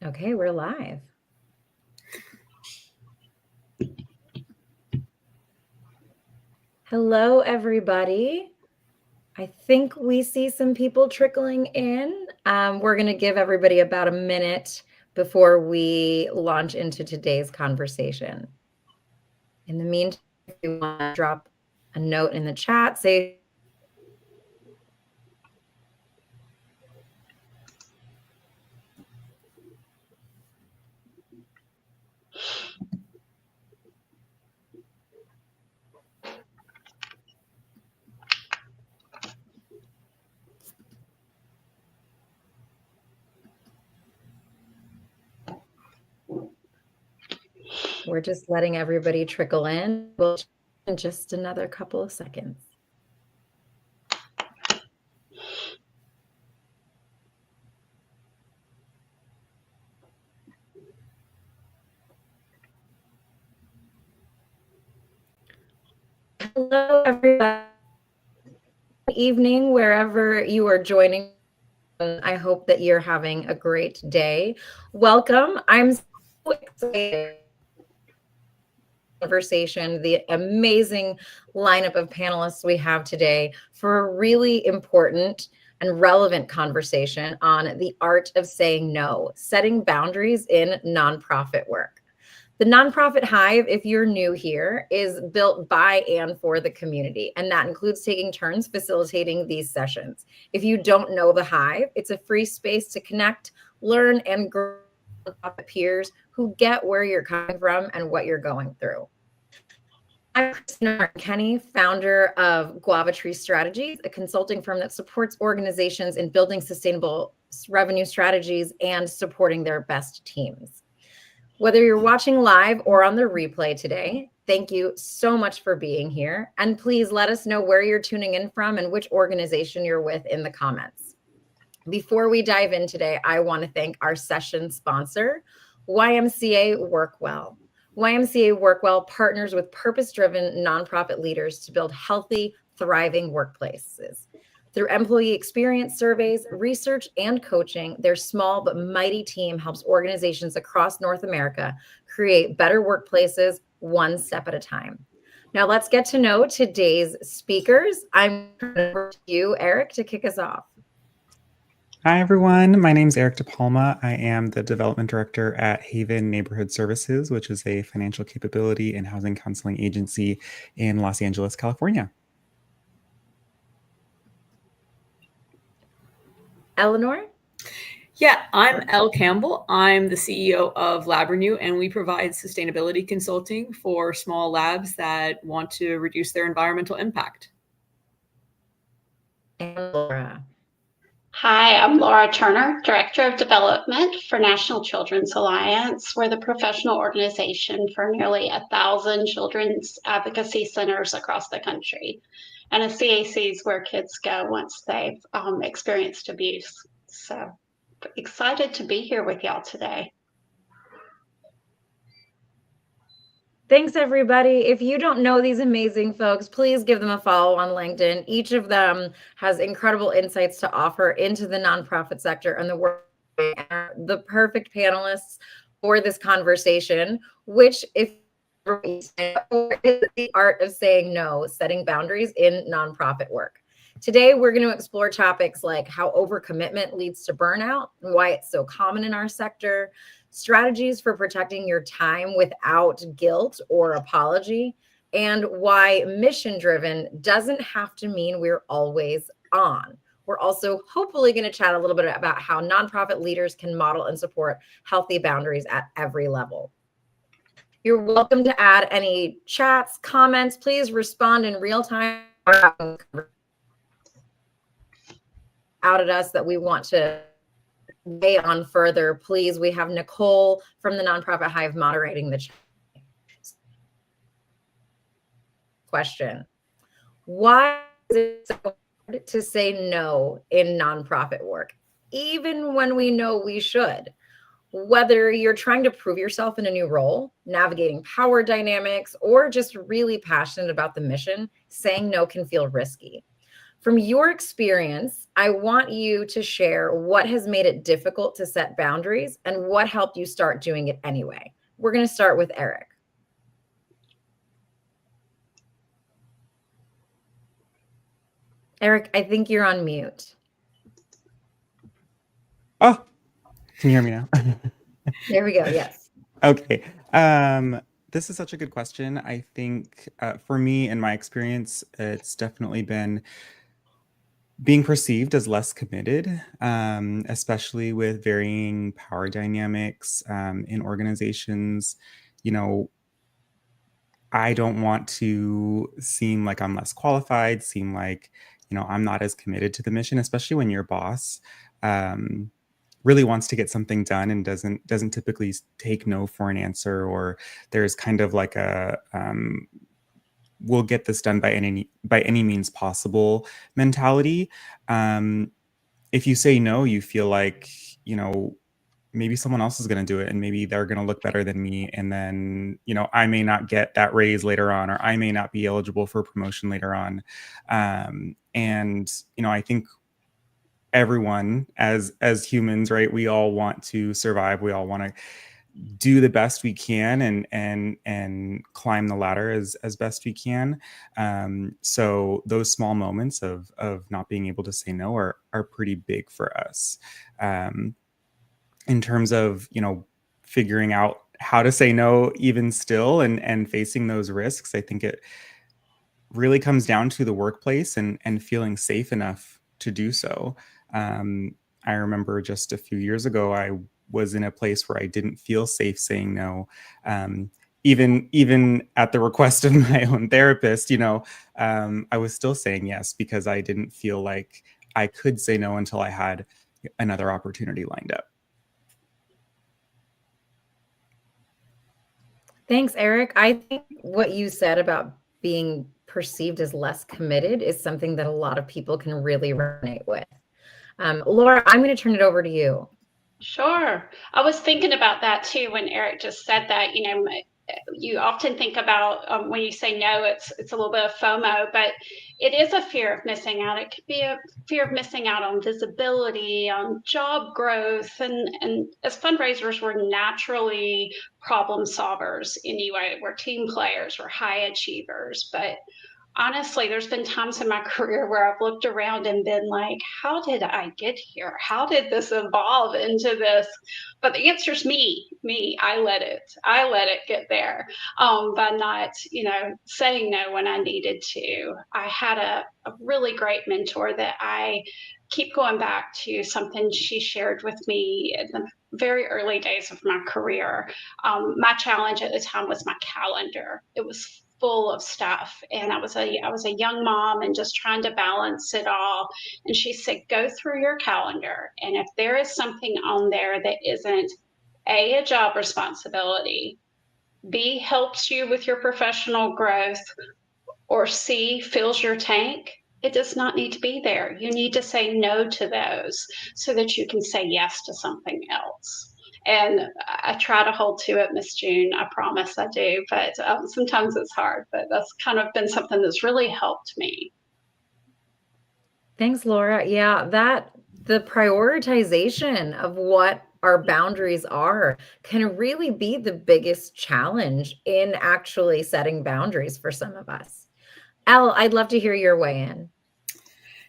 Okay, we're live. Hello, everybody. I think we see some people trickling in. We're going to give everybody about a minute before we launch into today's conversation. In the meantime, if you want to drop a note in the chat, say we're just letting everybody trickle in. We'll in just another couple of seconds. Hello, everybody. Good evening, wherever you are joining. I hope that you're having a great day. Welcome. I'm so excited. Conversation, the amazing lineup of panelists we have today for a really important and relevant conversation on the art of saying no, setting boundaries in nonprofit work. The nonprofit Hive, if you're new here, is built by and for the community, and that includes taking turns facilitating these sessions. If you don't know the Hive, it's a free space to connect, learn, and grow with peers who get where you're coming from and what you're going through. I'm Christina Kenny, founder of Guava Tree Strategies, a consulting firm that supports organizations in building sustainable revenue strategies and supporting their best teams. Whether you're watching live or on the replay today, thank you so much for being here. And please let us know where you're tuning in from and which organization you're with in the comments. Before we dive in today, I want to thank our session sponsor, YMCA Workwell. YMCA Workwell partners with purpose-driven nonprofit leaders to build healthy, thriving workplaces. Through employee experience surveys, research, and coaching, their small but mighty team helps organizations across North America create better workplaces one step at a time. Now let's get to know today's speakers. I'm turning over to you, Eric, to kick us off. Hi, everyone. My name is Eric DePalma. I am the Development Director at Haven Neighborhood Services, which is a financial capability and housing counseling agency in Los Angeles, California. Eleanor? Yeah, I'm Elle Campbell. I'm the CEO of LabRenew, and we provide sustainability consulting for small labs that want to reduce their environmental impact. And Laura. Hi, I'm Laura Turner, Director of Development for National Children's Alliance. We're the professional organization for nearly 1,000 children's advocacy centers across the country. And a CAC is where kids go once they've experienced abuse. So excited to be here with y'all today. Thanks, everybody. If you don't know these amazing folks, please give them a follow on LinkedIn. Each of them has incredible insights to offer into the nonprofit sector and the work. The perfect panelists for this conversation, which is the art of saying no, setting boundaries in nonprofit work. Today, we're going to explore topics like how overcommitment leads to burnout and why it's so common in our sector, strategies for protecting your time without guilt or apology, and why mission-driven doesn't have to mean we're always on. We're also hopefully going to chat a little bit about how nonprofit leaders can model and support healthy boundaries at every level. You're welcome to add any chats, comments. Please respond in real time out at us that we want to weigh on further. Please, we have Nicole from the Nonprofit Hive moderating the chat. Question: why is it so hard to say no in nonprofit work, even when we know we should? Whether you're trying to prove yourself in a new role, navigating power dynamics, or just really passionate about the mission, saying no can feel risky. From your experience, I want you to share what has made it difficult to set boundaries and what helped you start doing it anyway. We're going to start with Eric. Eric, I think you're on mute. Oh, can you hear me now? There we go. Yes. Okay. This is such a good question. I think for me, in my experience, it's definitely been being perceived as less committed, especially with varying power dynamics in organizations. You know, I don't want to seem like I'm less qualified, seem like, I'm not as committed to the mission, especially when your boss really wants to get something done and doesn't typically take no for an answer, or there's kind of like a we'll get this done by any means possible mentality. If you say no, you feel like, maybe someone else is going to do it and maybe they're going to look better than me. And then, I may not get that raise later on, or I may not be eligible for promotion later on. And, I think everyone as humans, right, we all want to survive. We all want to do the best we can and climb the ladder as best we can. So those small moments of not being able to say no are pretty big for us. In terms of, figuring out how to say no even still and facing those risks, I think it really comes down to the workplace and feeling safe enough to do so. I remember just a few years ago, I was in a place where I didn't feel safe saying no. Even at the request of my own therapist, I was still saying yes because I didn't feel like I could say no until I had another opportunity lined up. Thanks, Eric. I think what you said about being perceived as less committed is something that a lot of people can really resonate with. Laura, I'm going to turn it over to you. Sure. I was thinking about that too when Eric just said that. You often think about when you say no, it's a little bit of FOMO, but it is a fear of missing out. It could be a fear of missing out on visibility, on job growth. And as fundraisers, we're naturally problem solvers anyway. We're team players, we're high achievers. But honestly, there's been times in my career where I've looked around and been like, how did I get here? How did this evolve into this? But the answer is me. I let it get there by not, saying no when I needed to. I had a really great mentor that I keep going back to, something she shared with me in the very early days of my career. My challenge at the time was my calendar. It was full of stuff, and I was a young mom and just trying to balance it all. And she said, go through your calendar, and if there is something on there that isn't a job responsibility, B, helps you with your professional growth, or C, fills your tank, it does not need to be there. You need to say no to those so that you can say yes to something else. And I try to hold to it, Miss June. I promise I do. But sometimes it's hard. But that's kind of been something that's really helped me. Thanks, Laura. Yeah, the prioritization of what our boundaries are can really be the biggest challenge in actually setting boundaries for some of us. Elle, I'd love to hear your way in.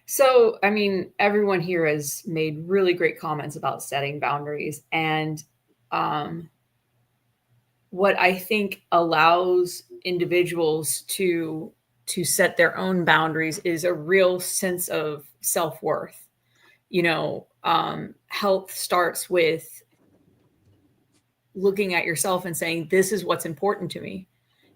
So, everyone here has made really great comments about setting boundaries. And what I think allows individuals to set their own boundaries is a real sense of self-worth. Health starts with looking at yourself and saying, this is what's important to me.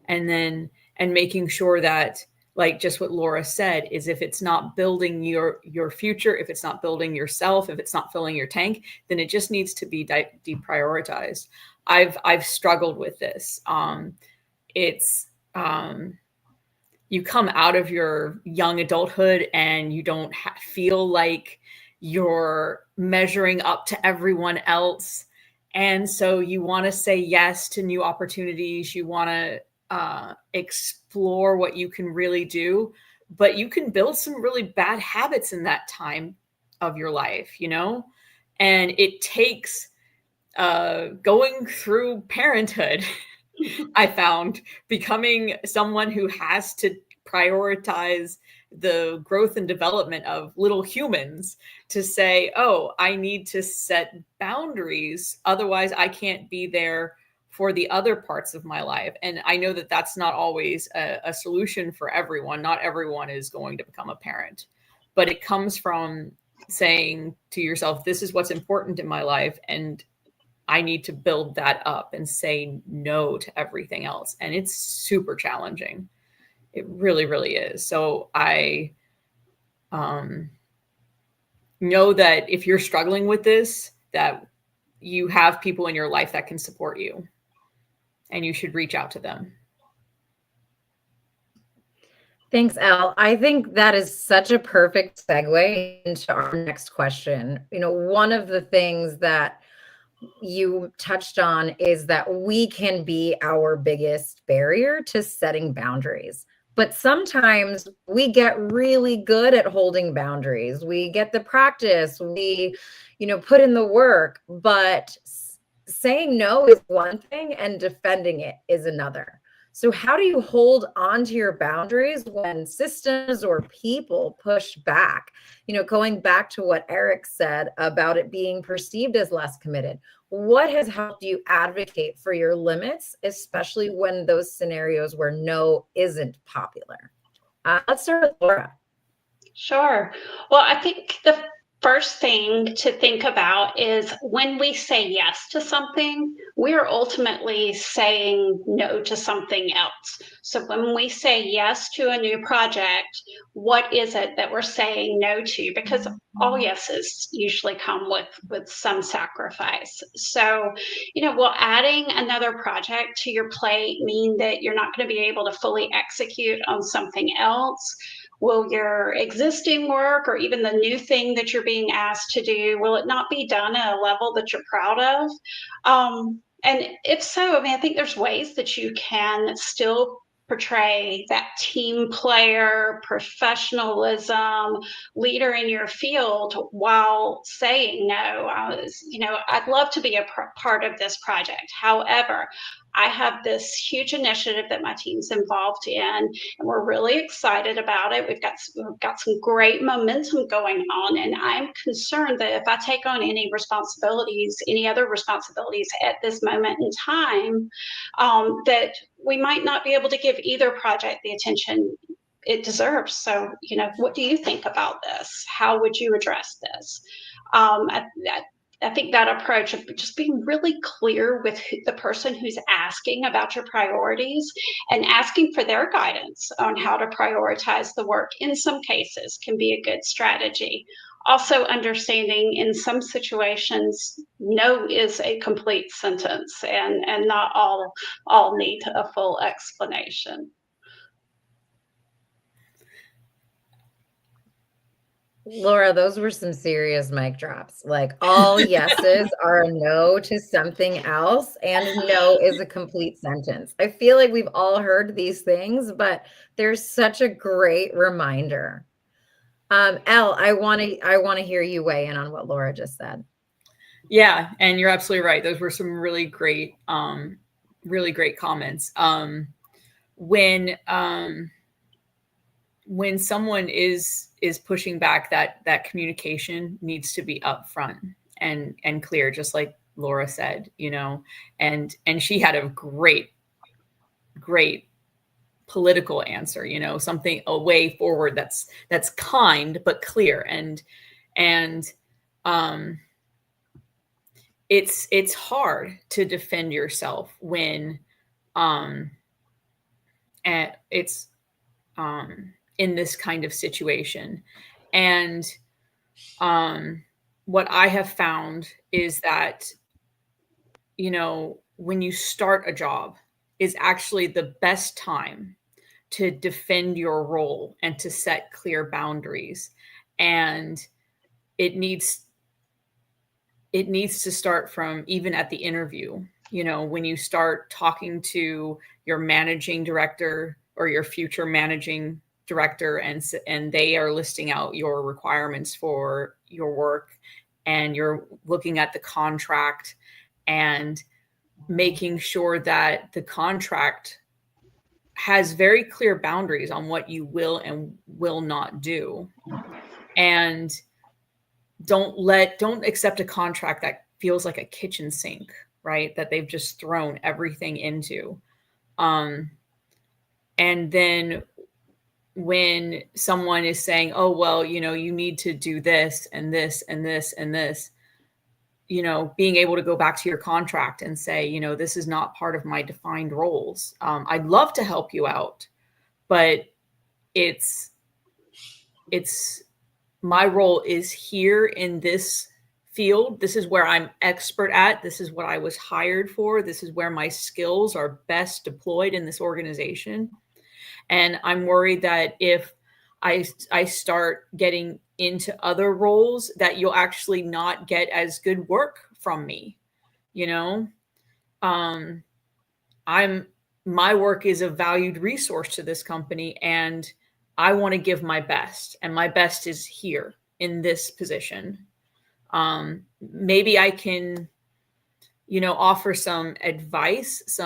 And making sure that, like just what Laura said, is if it's not building your future, if it's not building yourself, if it's not filling your tank, then it just needs to be deprioritized. I've struggled with this. You come out of your young adulthood and you don't feel like you're measuring up to everyone else. And so you want to say yes to new opportunities. You want to explore what you can really do. but you can build some really bad habits in that time of your life, you know? And it takes going through parenthood, I found, becoming someone who has to prioritize the growth and development of little humans to say, oh, I need to set boundaries. Otherwise, I can't be there for the other parts of my life. And I know that that's not always a solution for everyone. Not everyone is going to become a parent, but it comes from saying to yourself, this is what's important in my life. And I need to build that up and say no to everything else. And it's super challenging. It really, really is. So I know that if you're struggling with this, that you have people in your life that can support you, and you should reach out to them. Thanks, Elle. I think that is such a perfect segue into our next question. You know, one of the things that you touched on is that we can be our biggest barrier to setting boundaries. But sometimes we get really good at holding boundaries. We get the practice, we, put in the work, but saying no is one thing and defending it is another. So how do you hold on to your boundaries when systems or people push back? Going back to what Eric said about it being perceived as less committed, what has helped you advocate for your limits, especially when those scenarios where no isn't popular? Let's start with Laura. Sure. Well, I think the first thing to think about is when we say yes to something, we're ultimately saying no to something else. So when we say yes to a new project, what is it that we're saying no to? Because all yeses usually come with some sacrifice. So, will adding another project to your plate mean that you're not going to be able to fully execute on something else? Will your existing work or even the new thing that you're being asked to do, will it not be done at a level that you're proud of? And if so, I think there's ways that you can still portray that team player, professionalism, leader in your field while saying no. I'd love to be a part of this project. However, I have this huge initiative that my team's involved in, and we're really excited about it. We've got some great momentum going on, and I'm concerned that if I take on any other responsibilities at this moment in time, that we might not be able to give either project the attention it deserves. So, what do you think about this? How would you address this? I think that approach of just being really clear with the person who's asking about your priorities and asking for their guidance on how to prioritize the work in some cases can be a good strategy. Also understanding in some situations, no is a complete sentence and not all need a full explanation. Laura, those were some serious mic drops. Like all yeses are a no to something else, and no is a complete sentence. I feel like we've all heard these things, but there's such a great reminder. Elle, I want to hear you weigh in on what Laura just said. Yeah, and you're absolutely right. Those were some really great comments. When someone is pushing back, that communication needs to be upfront and clear, just like Laura said, and she had a great political answer, something, a way forward that's kind but clear, and it's hard to defend yourself when it's in this kind of situation. And what I have found is that, when you start a job is actually the best time to defend your role and to set clear boundaries. And it needs to start from even at the interview, when you start talking to your managing director or your future managing director and they are listing out your requirements for your work, and you're looking at the contract and making sure that the contract has very clear boundaries on what you will and will not do. And don't accept a contract that feels like a kitchen sink, right? That they've just thrown everything into. And then when someone is saying, oh, well, you need to do this and this and this and this, being able to go back to your contract and say, this is not part of my defined roles. I'd love to help you out, but it's my role is here in this field. This is where I'm expert at. This is what I was hired for. This is where my skills are best deployed in this organization. And I'm worried that if I start getting into other roles, that you'll actually not get as good work from me. My work is a valued resource to this company, and I want to give my best, and my best is here in this position. Maybe I can, offer some advice,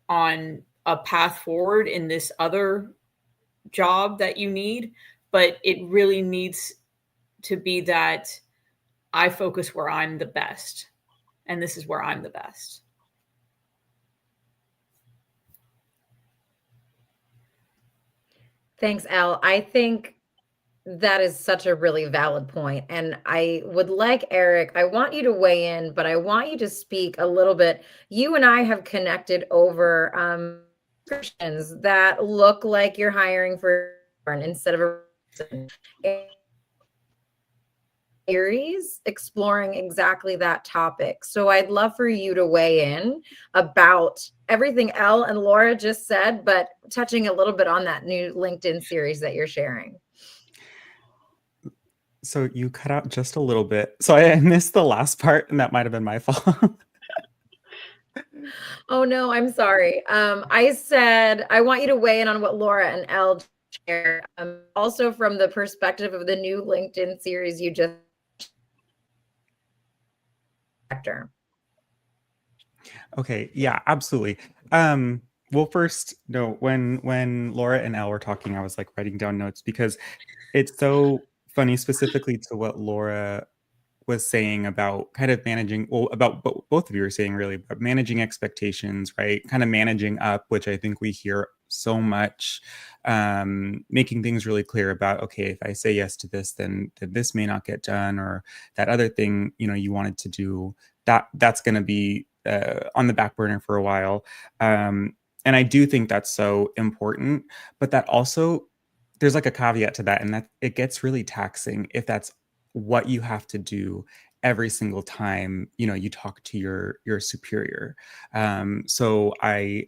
on a path forward in this other job that you need, but it really needs to be that I focus where I'm the best, and this is where I'm the best. Thanks, Elle. I think that is such a really valid point. And I would like, Eric, I want you to weigh in, but I want you to speak a little bit. You and I have connected over descriptions that look like you're hiring for instead of a person. Series exploring exactly that topic. So I'd love for you to weigh in about everything Elle and Laura just said, but touching a little bit on that new LinkedIn series that you're sharing. So you cut out just a little bit. So I missed the last part, and that might have been my fault. Oh no, I'm sorry. I said I want you to weigh in on what Laura and Elle share, also from the perspective of the new LinkedIn series you just. Okay, yeah, absolutely. Well, first, no, when Laura and Elle were talking, I was like writing down notes because it's so funny, specifically to what Laura was saying about kind of managing, well, about both of you are saying really about managing expectations, right? Kind of managing up, which I think we hear so much, making things really clear about, okay, if I say yes to this, then this may not get done, or that other thing, you wanted to do, that's going to be on the back burner for a while. And I do think that's so important, but that also, there's like a caveat to that, and that it gets really taxing if that's what you have to do every single time you talk to your superior. So I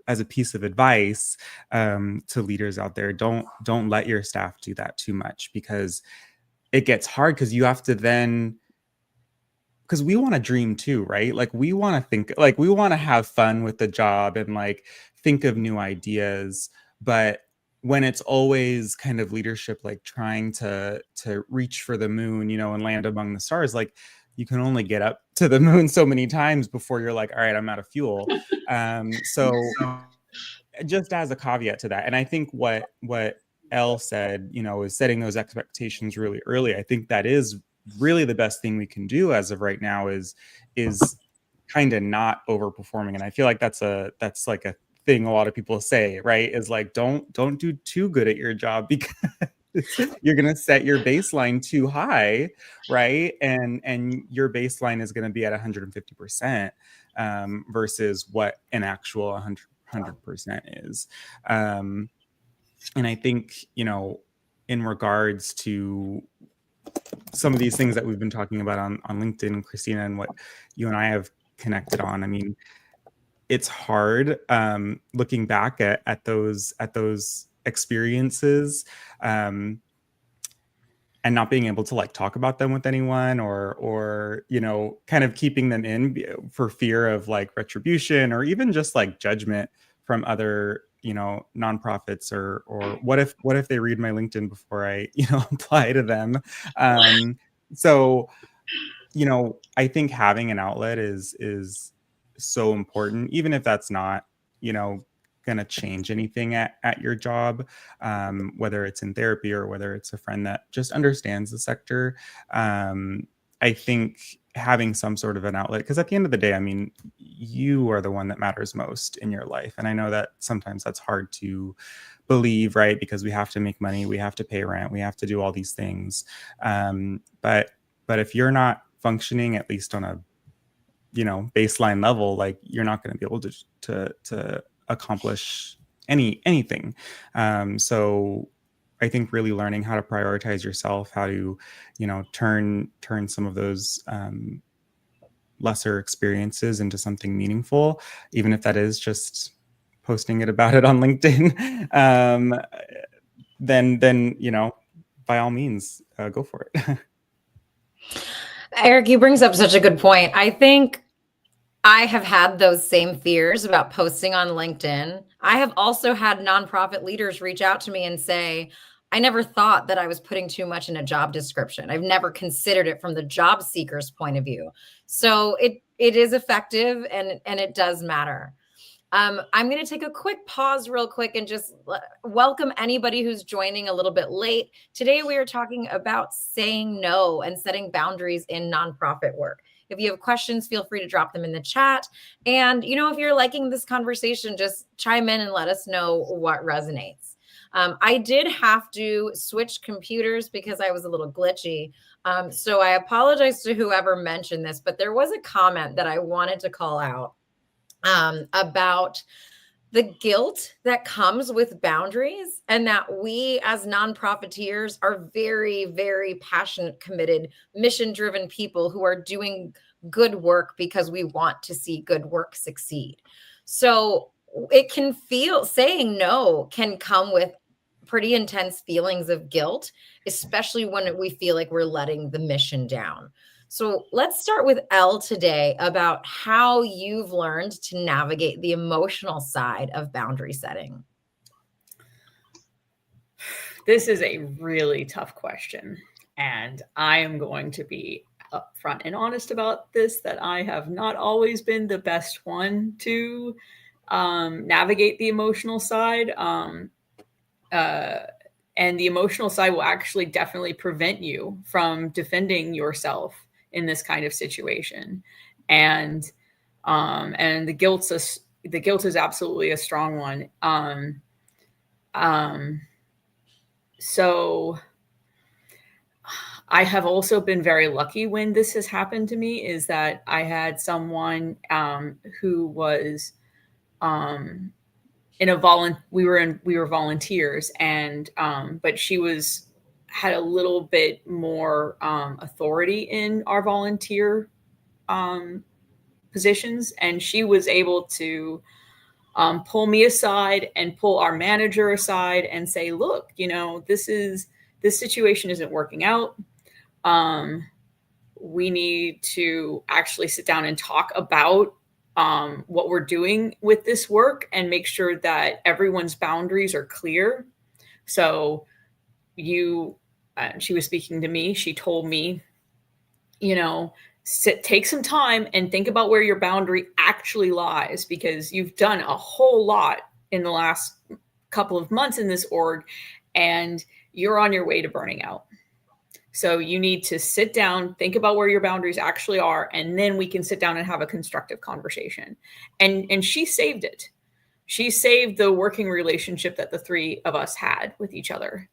as a piece of advice to leaders out there, don't let your staff do that too much, because it gets hard, because you have to then, because we want to dream too, right? Like we want to think, like we want to have fun with the job and like think of new ideas, but when it's always kind of leadership, like trying to reach for the moon, and land among the stars, like you can only get up to the moon so many times before you're like, all right, I'm out of fuel. So just as a caveat to that, and I think what Elle said, is setting those expectations really early. I think that is really the best thing we can do as of right now is kind of not overperforming. And I feel like that's like a thing a lot of people say, right? Is like, don't do too good at your job, because you're going to set your baseline too high, right? And your baseline is going to be at 150% versus what an actual 100% is. And I think, in regards to some of these things that we've been talking about on LinkedIn, Christina, and what you and I have connected on, I mean, it's hard looking back at those experiences and not being able to like talk about them with anyone, or kind of keeping them in for fear of like retribution, or even just like judgment from other nonprofits, or what if they read my LinkedIn before I apply to them. So I think having an outlet is so important, even if that's not going to change anything at your job, whether it's in therapy or whether it's a friend that just understands the sector. I think having some sort of an outlet, because at the end of the day, I mean, you are the one that matters most in your life. And I know that sometimes that's hard to believe, right? Because we have to make money, we have to pay rent, we have to do all these things. But if you're not functioning, at least on a baseline level, like, you're not going to be able to accomplish anything. So I think really learning how to prioritize yourself, how to turn some of those lesser experiences into something meaningful, even if that is just posting about it on LinkedIn, then by all means, go for it. Eric, you brings up such a good point. I think I have had those same fears about posting on LinkedIn. I have also had nonprofit leaders reach out to me and say, I never thought that I was putting too much in a job description. I've never considered it from the job seeker's point of view. So it is effective, and it does matter. I'm going to take a quick pause real quick and just welcome anybody who's joining a little bit late. Today, we are talking about saying no and setting boundaries in nonprofit work. If you have questions, feel free to drop them in the chat. And, if you're liking this conversation, just chime in and let us know what resonates. I did have to switch computers because I was a little glitchy. So I apologize to whoever mentioned this, but there was a comment that I wanted to call out about the guilt that comes with boundaries, and that we as nonprofiteers are very, very passionate, committed, mission-driven people who are doing good work because we want to see good work succeed. So it can feel, saying no can come with pretty intense feelings of guilt, especially when we feel like we're letting the mission down. So let's start with Elle today about how you've learned to navigate the emotional side of boundary setting. This is a really tough question, and I am going to be upfront and honest about this, that I have not always been the best one to navigate the emotional side. And the emotional side will actually definitely prevent you from defending yourself in this kind of situation. And the guilt is absolutely a strong one. So I have also been very lucky when this has happened to me, is that I had someone who was we were volunteers, and but she had a little bit more authority in our volunteer positions, and she was able to pull me aside and pull our manager aside and say, look, this situation isn't working out. We need to actually sit down and talk about what we're doing with this work and make sure that everyone's boundaries are clear. So she was speaking to me. She told me, take some time and think about where your boundary actually lies, because you've done a whole lot in the last couple of months in this org, and you're on your way to burning out. So you need to sit down, think about where your boundaries actually are, and then we can sit down and have a constructive conversation. And she saved it. She saved the working relationship that the three of us had with each other.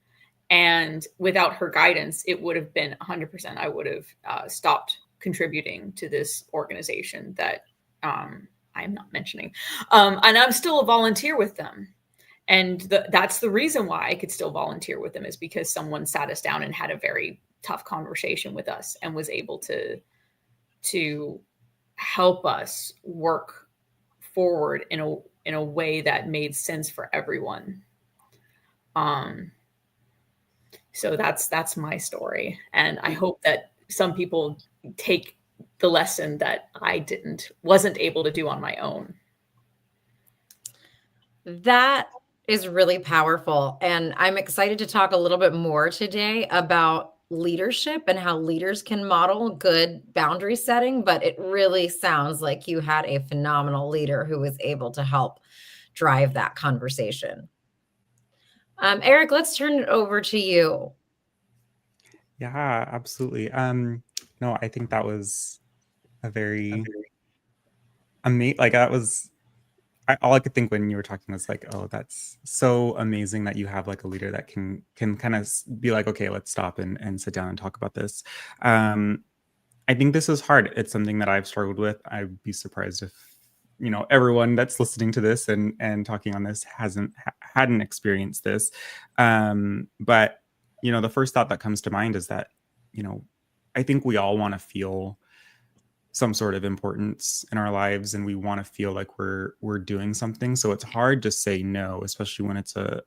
And without her guidance, it would have been 100%. I would have stopped contributing to this organization that I am not mentioning. And I'm still a volunteer with them. And that's the reason why I could still volunteer with them, is because someone sat us down and had a very tough conversation with us and was able to help us work forward in a way that made sense for everyone. So that's my story. And I hope that some people take the lesson that I wasn't able to do on my own. That is really powerful. And I'm excited to talk a little bit more today about leadership and how leaders can model good boundary setting. But it really sounds like you had a phenomenal leader who was able to help drive that conversation. Eric, let's turn it over to you. Yeah, absolutely. No, I think that was a very amazing, like that was, all I could think when you were talking was like, oh, that's so amazing that you have like a leader that can kind of be like, okay, let's stop and sit down and talk about this. I think this is hard. It's something that I've struggled with. I'd be surprised if, you know, everyone that's listening to this and talking on this hadn't experienced this. But, you know, the first thought that comes to mind is that, you know, I think we all want to feel some sort of importance in our lives, and we want to feel like we're doing something. So it's hard to say no, especially when it's a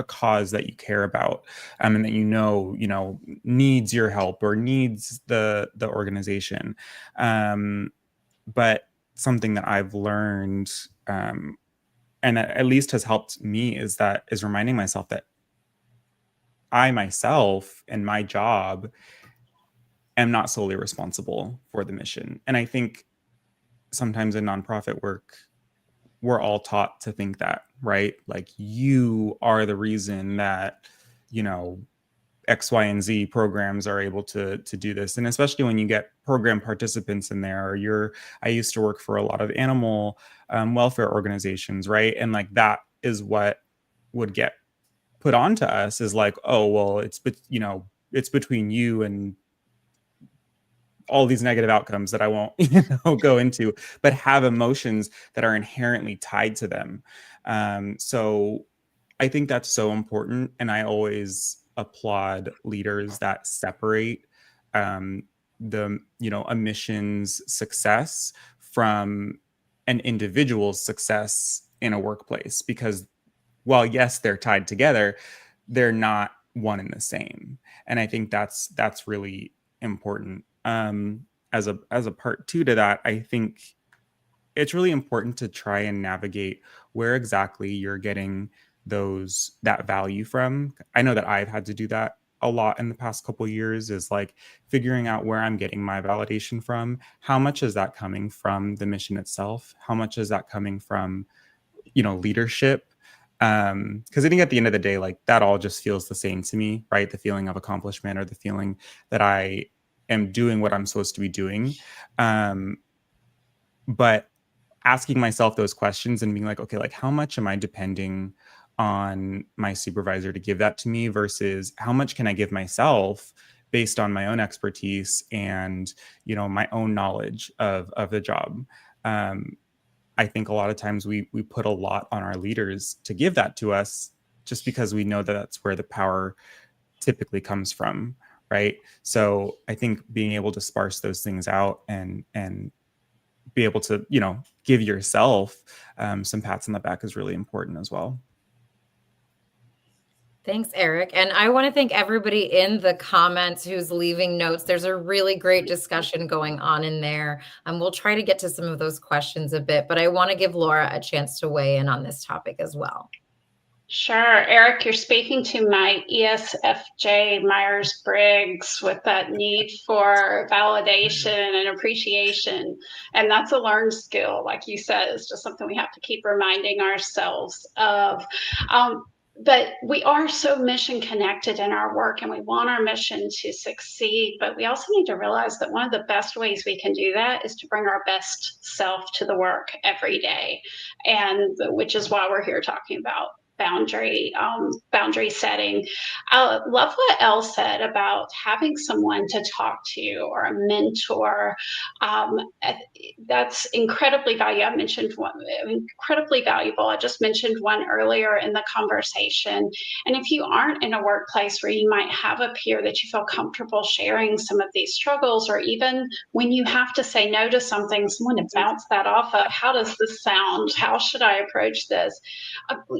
cause that you care about, and that you know needs your help or needs the organization. But something that I've learned, and that at least has helped me, is reminding myself that I myself and my job am not solely responsible for the mission. And I think sometimes in nonprofit work, we're all taught to think that, right? Like, you are the reason that, you know, X, Y, and Z programs are able to do this. And especially when you get program participants in there, or I used to work for a lot of animal welfare organizations, right? And like, that is what would get put onto us, is like, oh, well, it's between you and all these negative outcomes that I won't go into, but have emotions that are inherently tied to them. So I think that's so important. And I always applaud leaders that separate the, a mission's success from an individual's success in a workplace, because while yes, they're tied together, they're not one and the same. And I think that's really important. As a part two to that, I think it's really important to try and navigate where exactly you're getting that value from. I know that I've had to do that a lot in the past couple of years, is like figuring out where I'm getting my validation from. How much is that coming from the mission itself? How much is that coming from, leadership? Because I think at the end of the day, like, that all just feels the same to me, right? The feeling of accomplishment, or the feeling that I am doing what I'm supposed to be doing. But asking myself those questions and being like, okay, like, how much am I depending on my supervisor to give that to me, versus how much can I give myself based on my own expertise and, my own knowledge of the job. I think a lot of times we put a lot on our leaders to give that to us, just because we know that that's where the power typically comes from, right? So I think being able to sparse those things out and be able to, give yourself some pats on the back is really important as well. Thanks, Eric. And I want to thank everybody in the comments who's leaving notes. There's a really great discussion going on in there. We'll try to get to some of those questions a bit, but I want to give Laura a chance to weigh in on this topic as well. Sure. Eric, you're speaking to my ESFJ Myers-Briggs with that need for validation and appreciation. And that's a learned skill, like you said. It's just something we have to keep reminding ourselves of. But we are so mission connected in our work, and we want our mission to succeed. But we also need to realize that one of the best ways we can do that is to bring our best self to the work every day. And which is why we're here talking about boundary setting. I love what Elle said about having someone to talk to, or a mentor. That's incredibly valuable. I mentioned one, incredibly valuable. I just mentioned one earlier in the conversation. And if you aren't in a workplace where you might have a peer that you feel comfortable sharing some of these struggles, or even when you have to say no to something, someone to bounce that off of, how does this sound? How should I approach this?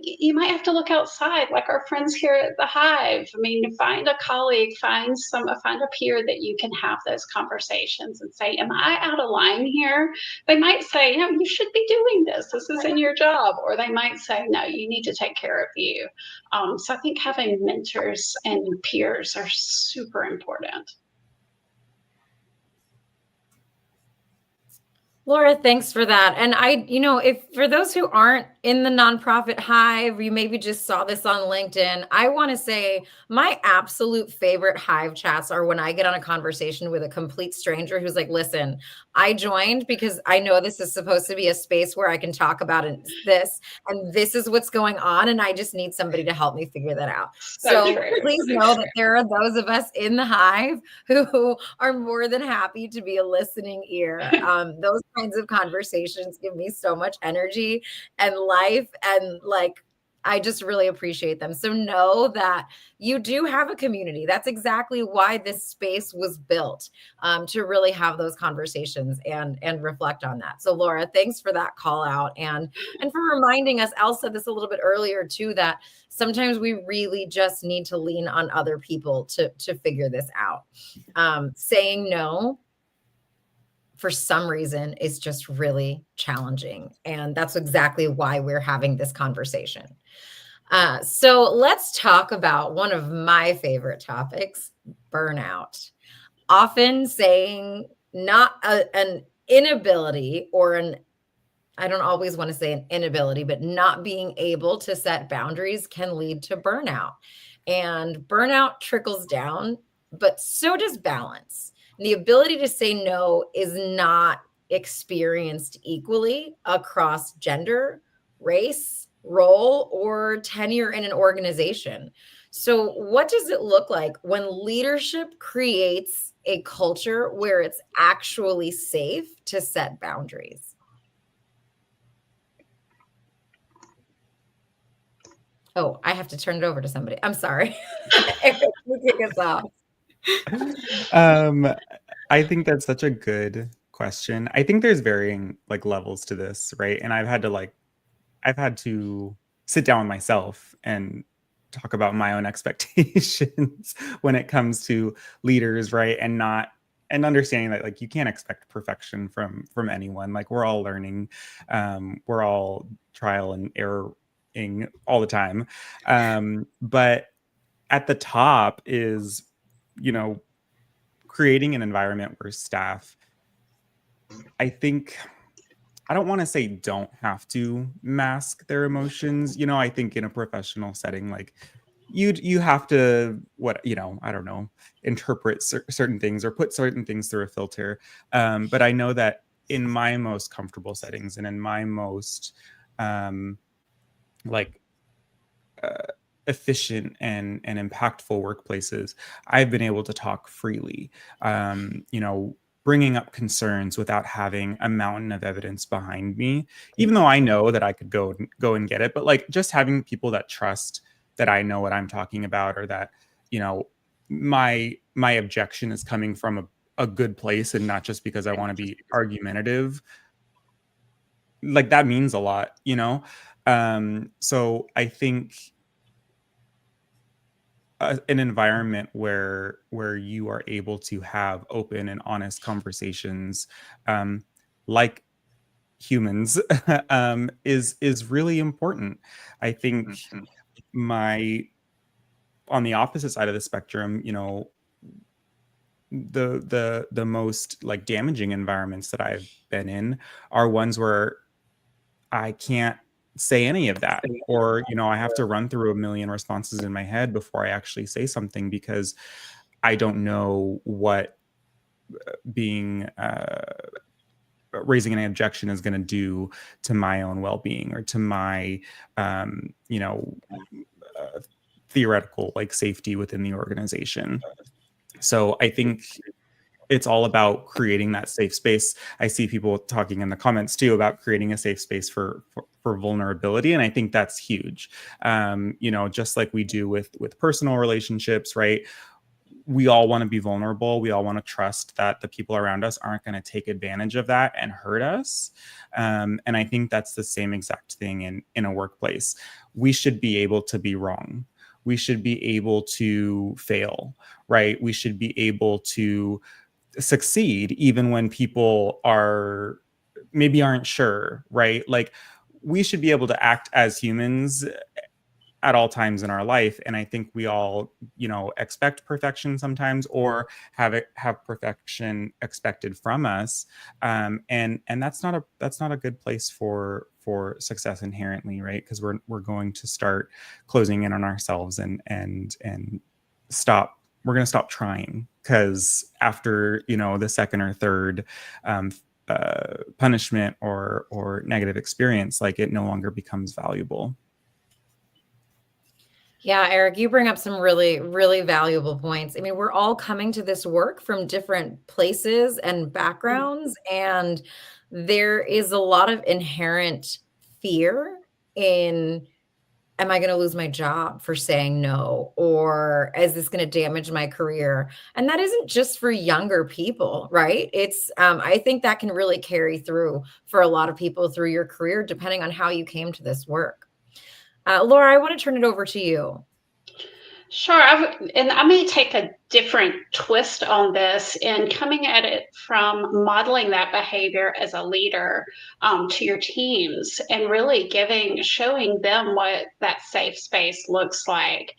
You might might have to look outside, like our friends here at the Hive. I mean, find a colleague, find a peer that you can have those conversations and say, am I out of line here? They might say, no, you should be doing this. This is in your job. Or they might say, no, you need to take care of you. So I think having mentors and peers are super important. Laura, thanks for that. And if for those who aren't in the nonprofit Hive, you maybe just saw this on LinkedIn, I want to say my absolute favorite Hive chats are when I get on a conversation with a complete stranger who's like, listen, I joined because I know this is supposed to be a space where I can talk about this, and this is what's going on, and I just need somebody to help me figure that out. So please know that there are those of us in the Hive who are more than happy to be a listening ear. Those kinds of conversations give me so much energy and life, and I just really appreciate them. So know that you do have a community. That's exactly why this space was built, to really have those conversations and reflect on that. So Laura, thanks for that call out and for reminding us. Elle said this a little bit earlier too, that sometimes we really just need to lean on other people to figure this out. Saying no, for some reason, is just really challenging. And that's exactly why we're having this conversation. So let's talk about one of my favorite topics, burnout. Often saying not an inability or I don't always want to say an inability, but not being able to set boundaries can lead to burnout. And burnout trickles down, but so does balance. The ability to say no is not experienced equally across gender, race, role, or tenure in an organization. So what does it look like when leadership creates a culture where it's actually safe to set boundaries? Oh, I have to turn it over to somebody. I'm sorry. Kick us off. I think that's such a good question. I think there's varying levels to this, right? And I've had to sit down with myself and talk about my own expectations when it comes to leaders, right? And understanding that you can't expect perfection from anyone. We're all learning, we're all trial and erroring all the time. But at the top is, creating an environment where staff, I don't want to say don't have to mask their emotions. I think in a professional setting, you have to, I don't know, interpret certain things or put certain things through a filter. But I know that in my most comfortable settings and in my most efficient and impactful workplaces, I've been able to talk freely, bringing up concerns without having a mountain of evidence behind me, even though I know that I could go and get it. But just having people that trust that I know what I'm talking about, or that, my objection is coming from a good place and not just because I want to be argumentative, that means a lot, so I think an environment where you are able to have open and honest conversations, like humans, is really important. I think on the opposite side of the spectrum, the most damaging environments that I've been in are ones where I can't say any of that, or I have to run through a million responses in my head before I actually say something, because I don't know what being raising an objection is going to do to my own well-being or to my theoretical safety within the organization. So I think it's all about creating that safe space. I see people talking in the comments too about creating a safe space for vulnerability. And I think that's huge. Just like we do with personal relationships, right? we all want to be vulnerable. We all want to trust that the people around us aren't going to take advantage of that and hurt us. And I think that's the same exact thing in a workplace. We should be able to be wrong. We should be able to fail, right? We should be able to succeed even when people aren't sure, right? Like, we should be able to act as humans at all times in our life. And I think we all, expect perfection sometimes, or have perfection expected from us. And that's not a good place for success inherently, right? Because we're going to start closing in on ourselves and we're going to stop trying, because after, the second or third punishment or negative experience, like, it no longer becomes valuable. Yeah, Eric, you bring up some really, really valuable points. I mean, we're all coming to this work from different places and backgrounds, and there is a lot of inherent fear in, am I going to lose my job for saying no? Or is this going to damage my career? And that isn't just for younger people, right? It's, I think that can really carry through for a lot of people through your career, depending on how you came to this work. Laura, I want to turn it over to you. Sure. And I may take a different twist on this in coming at it from modeling that behavior as a leader to your teams, and really showing them what that safe space looks like.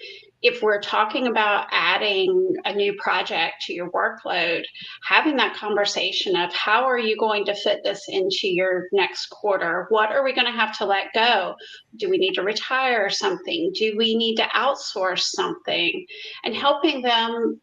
If we're talking about adding a new project to your workload, having that conversation of, how are you going to fit this into your next quarter? What are we going to have to let go? Do we need to retire something? Do we need to outsource something? And helping them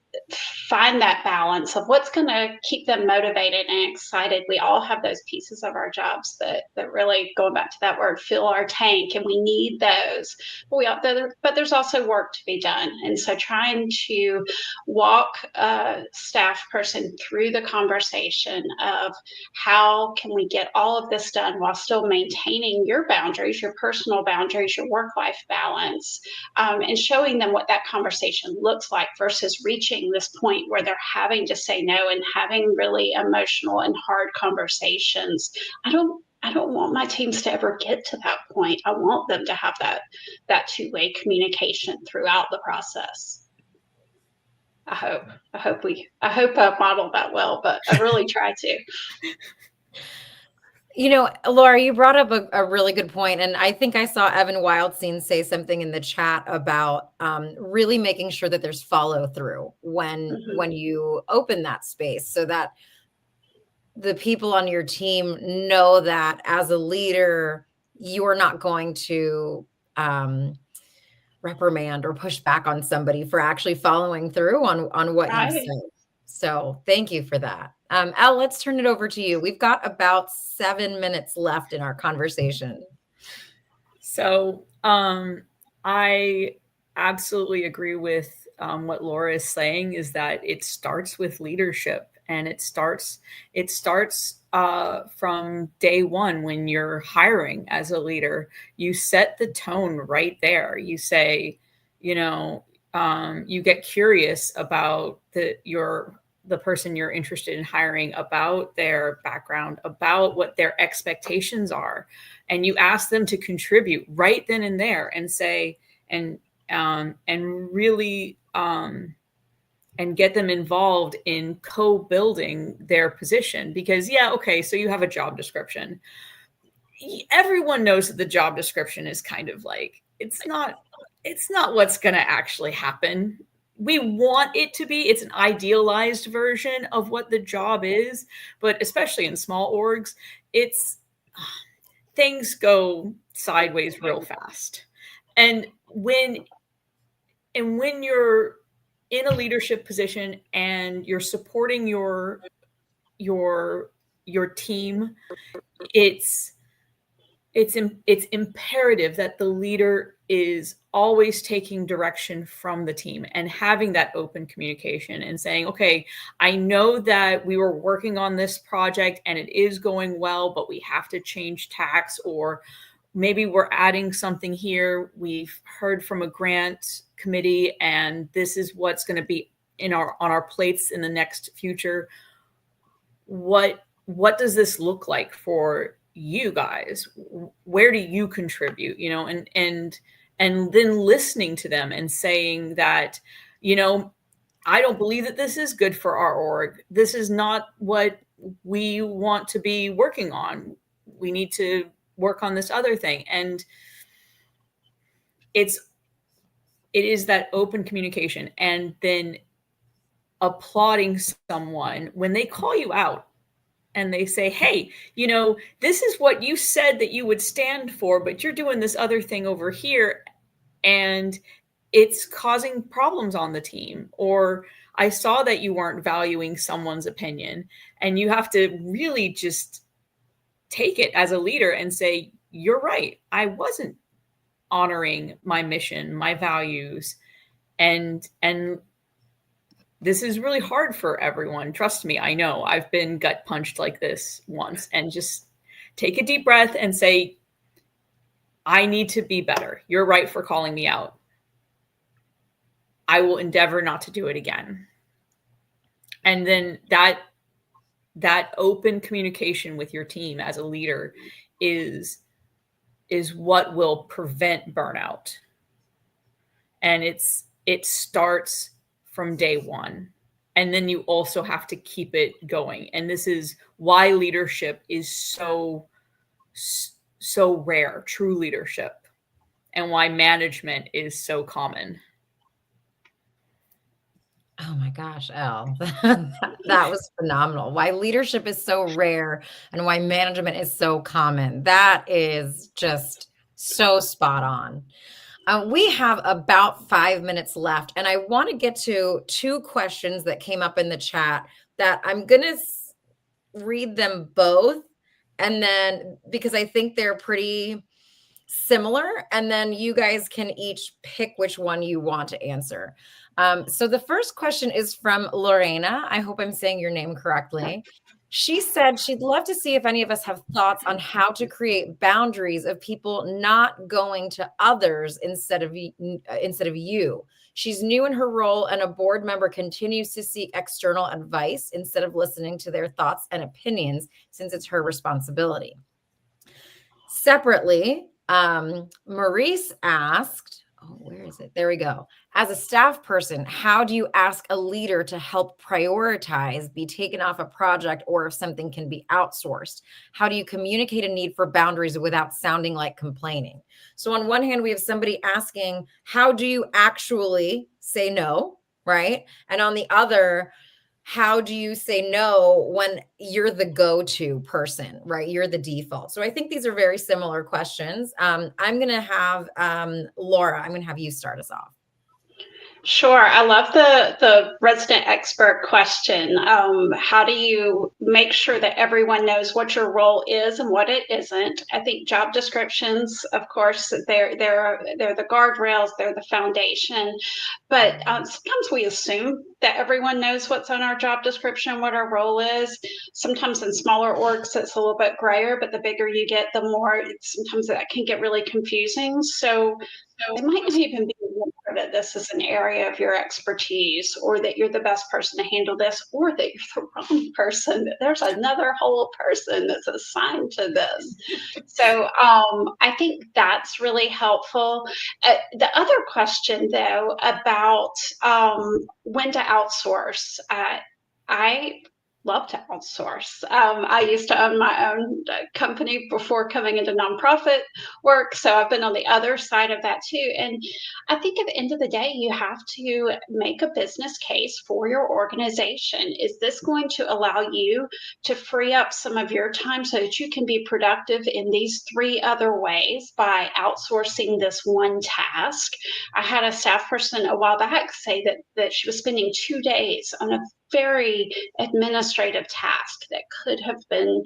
find that balance of what's going to keep them motivated and excited. We all have those pieces of our jobs that really, going back to that word, fill our tank, and we need those. But there's also work to be done. And so trying to walk a staff person through the conversation of, how can we get all of this done while still maintaining your boundaries, your personal boundaries, your work-life balance, and showing them what that conversation looks like, versus reaching this point where they're having to say no and having really emotional and hard conversations. I don't want my teams to ever get to that point. I want them to have that two-way communication throughout the process. I hope I modeled that well, but I really try to. Laura, you brought up a really good point. And I think I saw Evan Wildstein say something in the chat about really making sure that there's follow through when you open that space, so that the people on your team know that as a leader, you're not going to reprimand or push back on somebody for actually following through on what you said. So thank you for that. Elle, let's turn it over to you. We've got about 7 minutes left in our conversation. So I absolutely agree with what Laura is saying, is that it starts with leadership, and it starts from day one. When you're hiring as a leader, you set the tone right there. You say, you get curious about the person you're interested in hiring, about their background, about what their expectations are. And you ask them to contribute right then and there, and say, and really, and get them involved in co-building their position. Because so you have a job description. Everyone knows that the job description is kind of like, it's not what's going to actually happen. We want it to be. It's an idealized version of what the job is, but especially in small orgs, things go sideways real fast. And when you're in a leadership position and you're supporting your team, it's imperative that the leader is always taking direction from the team and having that open communication and saying, okay, I know that we were working on this project and it is going well, but we have to change tacks, or maybe we're adding something here. We've heard from a grant committee and this is what's going to be on our plates in the next future, what does this look like for you guys? Where do you contribute? And then listening to them and saying that, I don't believe that this is good for our org. This is not what we want to be working on. We need to work on this other thing. And it is that open communication, and then applauding someone when they call you out and they say, hey, this is what you said that you would stand for, but you're doing this other thing over here, and it's causing problems on the team. Or I saw that you weren't valuing someone's opinion, and you have to really just take it as a leader and say, you're right. I wasn't honoring my mission, my values, and this is really hard for everyone. Trust me, I know. I've been gut punched like this once, and just take a deep breath and say, I need to be better. You're right for calling me out. I will endeavor not to do it again. And then that open communication with your team as a leader is what will prevent burnout. And it starts from day one. And then you also have to keep it going. And this is why leadership is so rare, true leadership, and why management is so common. Oh my gosh, Elle, that was phenomenal. Why leadership is so rare and why management is so common. That is just so spot on. We have about 5 minutes left, and I want to get to 2 questions that came up in the chat that I'm going to read them both, and then because I think they're pretty similar, and then you guys can each pick which one you want to answer. So the first question is from Lorena. I hope I'm saying your name correctly. She said she'd love to see if any of us have thoughts on how to create boundaries of people not going to others instead of you. She's new in her role, and a board member continues to seek external advice instead of listening to their thoughts and opinions, since it's her responsibility. Separately, Maurice asked, where is it? There we go. As a staff person, how do you ask a leader to help prioritize, be taken off a project, or if something can be outsourced? How do you communicate a need for boundaries without sounding like complaining? So on one hand, we have somebody asking, how do you actually say no, right? And on the other, how do you say no when you're the go-to person, right? You're the default. So I think these are very similar questions. I'm going to have Laura, I'm going to have you start us off. Sure. I love the resident expert question. How do you make sure that everyone knows what your role is and what it isn't? I think job descriptions, of course, they're the guardrails, they're the foundation. But sometimes we assume that everyone knows what's on our job description, what our role is. Sometimes in smaller orgs, it's a little bit grayer, but the bigger you get, the more sometimes that can get really confusing. So it might not even be that this is an area of your expertise, or that you're the best person to handle this, or that you're the wrong person, that there's another whole person that's assigned to this. So I think that's really helpful. The other question, though, about when to outsource, I love to outsource. I used to own my own company before coming into nonprofit work, so I've been on the other side of that too. And I think at the end of the day, you have to make a business case for your organization. Is this going to allow you to free up some of your time so that you can be productive in these 3 other ways by outsourcing this one task? I had a staff person a while back say that she was spending 2 days on a very administrative task that could have been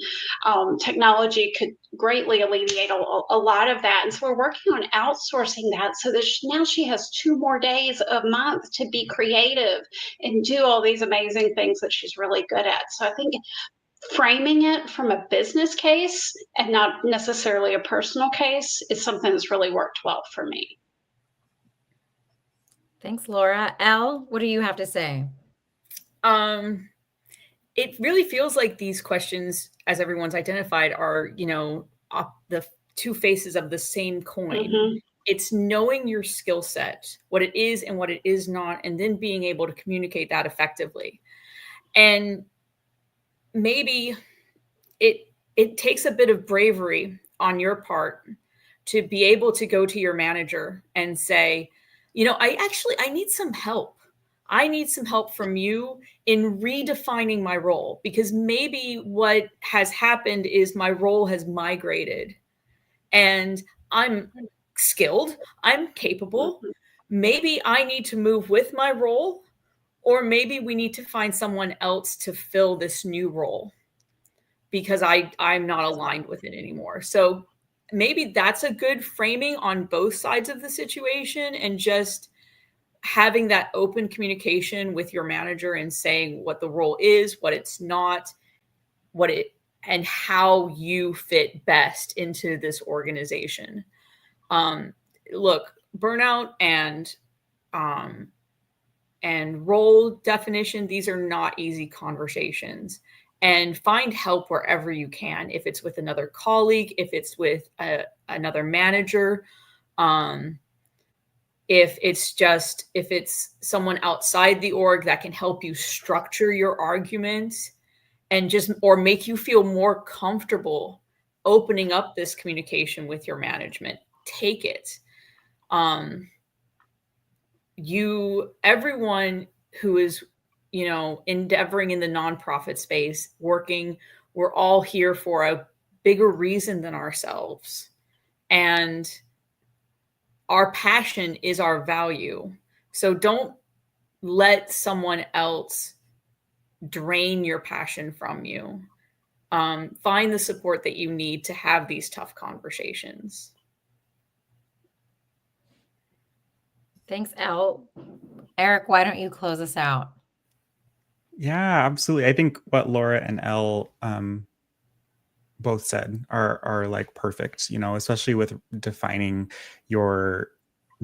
technology could greatly alleviate a lot of that. And so we're working on outsourcing that so that now she has 2 more days a month to be creative and do all these amazing things that she's really good at. So I think framing it from a business case and not necessarily a personal case is something that's really worked well for me. Thanks, Laura. Elle, what do you have to say? It really feels like these questions, as everyone's identified, are, the two faces of the same coin. Mhm. It's knowing your skill set, what it is and what it is not, and then being able to communicate that effectively. And maybe it takes a bit of bravery on your part to be able to go to your manager and say, I need some help. I need some help from you in redefining my role, because maybe what has happened is my role has migrated and I'm skilled, I'm capable. Mhm. Maybe I need to move with my role, or maybe we need to find someone else to fill this new role because I'm not aligned with it anymore. So maybe that's a good framing on both sides of the situation, and just having that open communication with your manager and saying what the role is, what it's not, and how you fit best into this organization. Look, burnout and role definition, these are not easy conversations. And find help wherever you can. If it's with another colleague, if it's with another manager, if it's someone outside the org that can help you structure your arguments and or make you feel more comfortable opening up this communication with your management, take it. Everyone who is, endeavoring in the nonprofit space, working, we're all here for a bigger reason than ourselves. And our passion is our value. So don't let someone else drain your passion from you. Find the support that you need to have these tough conversations. Thanks, Elle. Eric, why don't you close us out? Yeah, absolutely. I think what Laura and Elle both said are like perfect, especially with defining your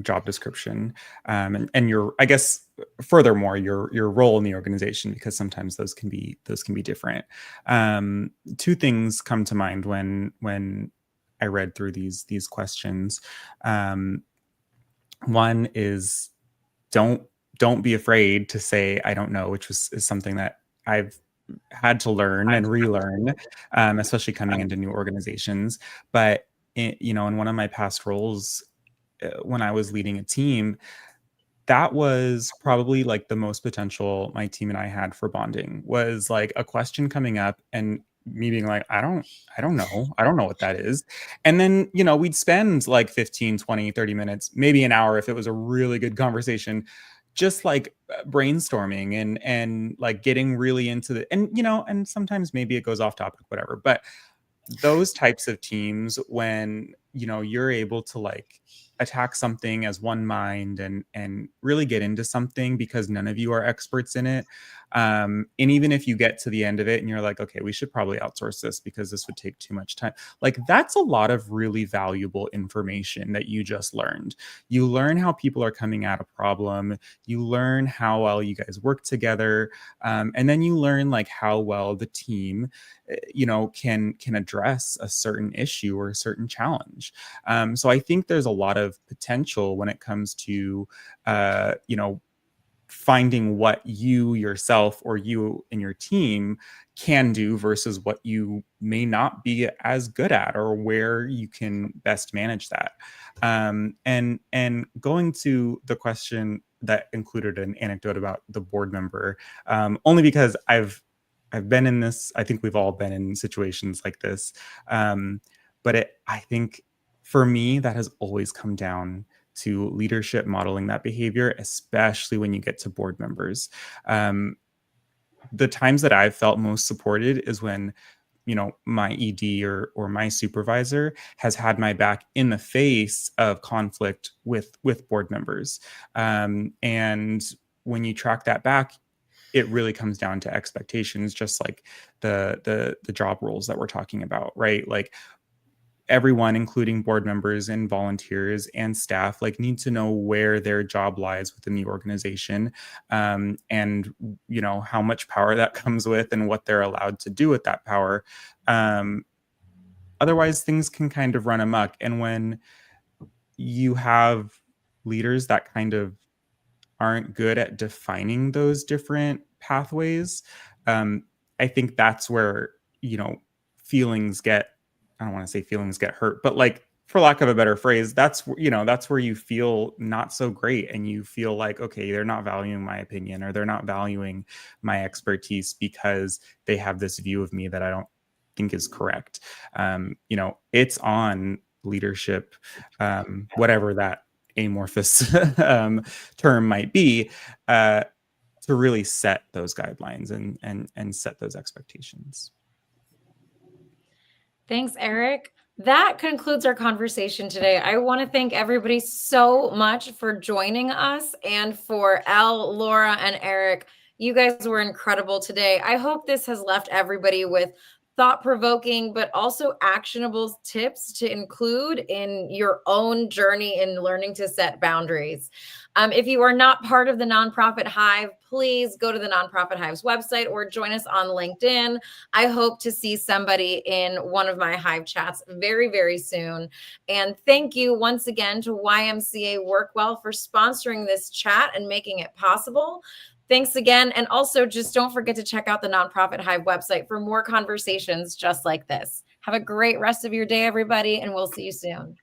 job description, and your, I guess, furthermore, your role in the organization, because sometimes those can be different. Two things come to mind when I read through these questions. One is don't be afraid to say I don't know, which is something that I've had to learn and relearn, especially coming into new organizations. But in one of my past roles, when I was leading a team, that was probably like the most potential my team and I had for bonding, was like a question coming up and me being like, I don't know. I don't know what that is. And then, we'd spend like 15, 20, 30 minutes, maybe an hour if it was a really good conversation, just like brainstorming and like getting really into the, and sometimes maybe it goes off topic, whatever. But those types of teams, when, you're able to like attack something as one mind and really get into something because none of you are experts in it. And even if you get to the end of it and you're like, okay, we should probably outsource this because this would take too much time. Like, that's a lot of really valuable information that you just learned. You learn how people are coming at a problem. You learn how well you guys work together. And then you learn like how well the team, can address a certain issue or a certain challenge. So I think there's a lot of potential when it comes to, finding what you yourself or you and your team can do versus what you may not be as good at, or where you can best manage that. And going to the question that included an anecdote about the board member, only because I've been in this, I think we've all been in situations like this. But I think for me, that has always come down to leadership modeling that behavior, especially when you get to board members. The times that I've felt most supported is when, my ED or my supervisor has had my back in the face of conflict with board members. And when you track that back, it really comes down to expectations, just like the job roles that we're talking about, right? Like, everyone, including board members and volunteers and staff, like need to know where their job lies within the organization, and how much power that comes with and what they're allowed to do with that power. Otherwise, things can kind of run amok. And when you have leaders that kind of aren't good at defining those different pathways, I think that's where, feelings get, I don't want to say feelings get hurt, but like, for lack of a better phrase, that's where you feel not so great, and you feel like, okay, they're not valuing my opinion, or they're not valuing my expertise because they have this view of me that I don't think is correct. It's on leadership, whatever that amorphous term might be, to really set those guidelines and set those expectations. Thanks, Eric. That concludes our conversation today. I want to thank everybody so much for joining us, and for Elle, Laura, and Eric. You guys were incredible today. I hope this has left everybody with thought-provoking, but also actionable tips to include in your own journey in learning to set boundaries. If you are not part of the Nonprofit Hive, please go to the Nonprofit Hive's website or join us on LinkedIn. I hope to see somebody in one of my Hive chats very, very soon. And thank you once again to YMCA Workwell for sponsoring this chat and making it possible. Thanks again. And also, just don't forget to check out the Nonprofit Hive website for more conversations just like this. Have a great rest of your day, everybody, and we'll see you soon.